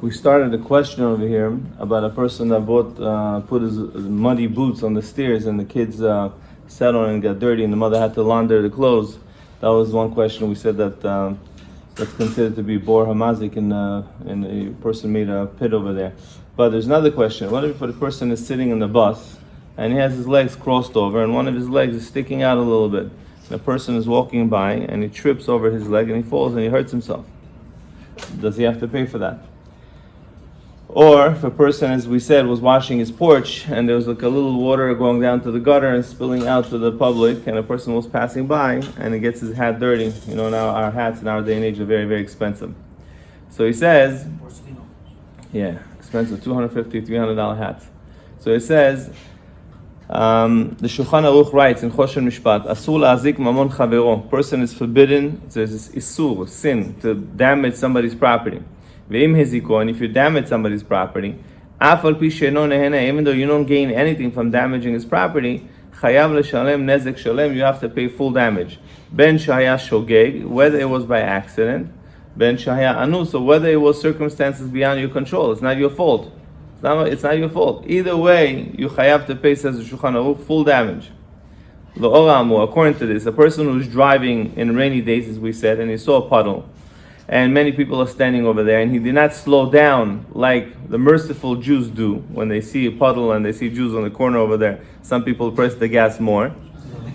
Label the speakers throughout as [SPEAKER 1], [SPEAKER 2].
[SPEAKER 1] We started a question over here about a person that put his muddy boots on the stairs and the kids sat on it and got dirty and the mother had to launder the clothes. That was one question. We said that that's considered to be bor hamazik and a person made a pit over there. But there's another question. What if the person is sitting in the bus and he has his legs crossed over and one of his legs is sticking out a little bit? The person is walking by and he trips over his leg and he falls and he hurts himself. Does he have to pay for that? Or if a person, as we said, was washing his porch and there was like a little water going down to the gutter and spilling out to the public, and a person was passing by and he gets his hat dirty. You know, now our hats in our day and age are very, very expensive. So he says, yeah, expensive, $250, $300 hats. So he says, the Shulchan Aruch writes in Choshen Mishpat, Asur la'azik mamon chavero. Person is forbidden, there's this isur, sin, to damage somebody's property. Ve'im heziko, and if you damage somebody's property, afal pi she'eno nehena, even though you don't gain anything from damaging his property, chayav l'shalem nezek shalem, you have to pay full damage. Ben shahaya shogeg, whether it was by accident, ben shahaya anu, so whether it was circumstances beyond your control, it's not your fault. It's not your fault. Either way, you chayav to pay, says the Shulchan Aruch, full damage. Lo'oramu, according to this, a person who's driving in rainy days, as we said, and he saw a puddle, and many people are standing over there, and he did not slow down like the merciful Jews do when they see a puddle and they see Jews on the corner over there. Some people press the gas more,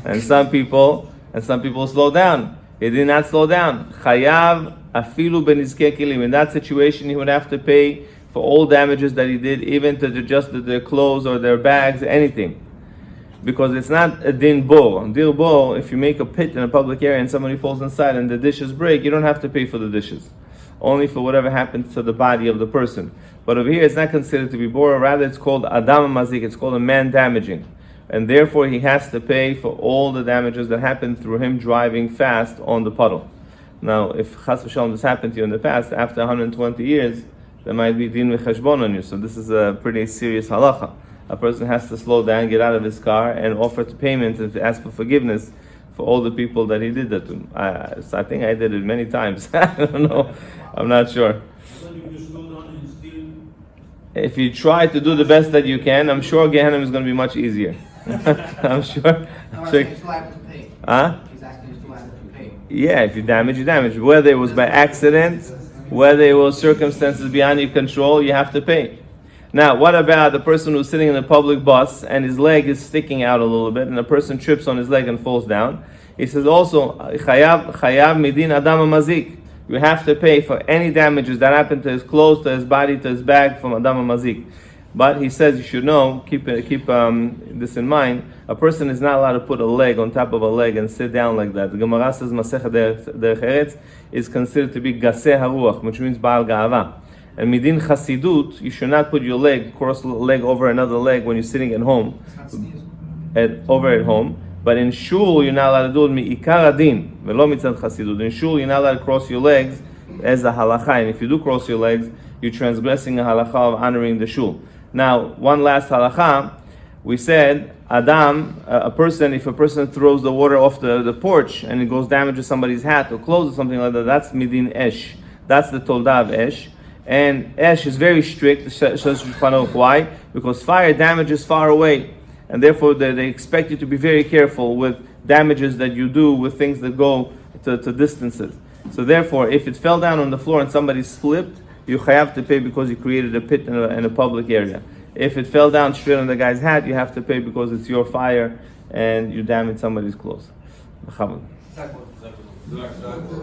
[SPEAKER 1] and some people slow down. He did not slow down. Chayav afilu benizkei kilim. In that situation, he would have to pay for all damages that he did, even to just their clothes or their bags, anything. Because it's not a din bor. Dir bor, if you make a pit in a public area and somebody falls inside and the dishes break, you don't have to pay for the dishes. Only for whatever happens to the body of the person. But over here, it's not considered to be bor, rather it's called adam mazik, it's called a man damaging. And therefore, he has to pay for all the damages that happened through him driving fast on the puddle. Now, if chas v'shalom this happened to you in the past, after 120 years, there might be din v'cheshbon on you. So this is a pretty serious halacha. A person has to slow down, get out of his car, and offer to payment and to ask for forgiveness for all the people that he did that to. I think I did it many times. I don't know. I'm not sure. If you try to do the best that you can, I'm sure Gehenna is going to be much easier. I'm sure.
[SPEAKER 2] He's liable to pay.
[SPEAKER 1] Huh?
[SPEAKER 2] He's asking if he's liable to pay.
[SPEAKER 1] Yeah, if you damage, you damage. Whether it was by accident, whether it was circumstances beyond your control, you have to pay. Now, what about the person who's sitting in a public bus and his leg is sticking out a little bit and the person trips on his leg and falls down? He says also, chayav midin adam mazik. You have to pay for any damages that happen to his clothes, to his body, to his bag from adam mazik. But he says you should know, keep this in mind, a person is not allowed to put a leg on top of a leg and sit down like that. The Gemara says Masechet Derech Eretz is considered to be gaseh haruach, which means baal ga'ava. And midin chasidut, you should not put your leg, cross leg over another leg when you're sitting at home, over at home. But in shul, you're not allowed to do it mi'ikar adin, velo mitzad chasidut. In shul, you're not allowed to cross your legs as a halacha. And if you do cross your legs, you're transgressing a halacha of honoring the shul. Now, one last halacha, we said, Adam, if a person throws the water off the porch and it goes damages somebody's hat or clothes or something like that, that's midin esh. That's the tolda of esh. And esh is very strict. Why? Because fire damages far away. And therefore they expect you to be very careful with damages that you do with things that go to distances. So therefore, if it fell down on the floor and somebody slipped, you have to pay because you created a pit in a public area. If it fell down straight on the guy's hat, you have to pay because it's your fire and you damaged somebody's clothes.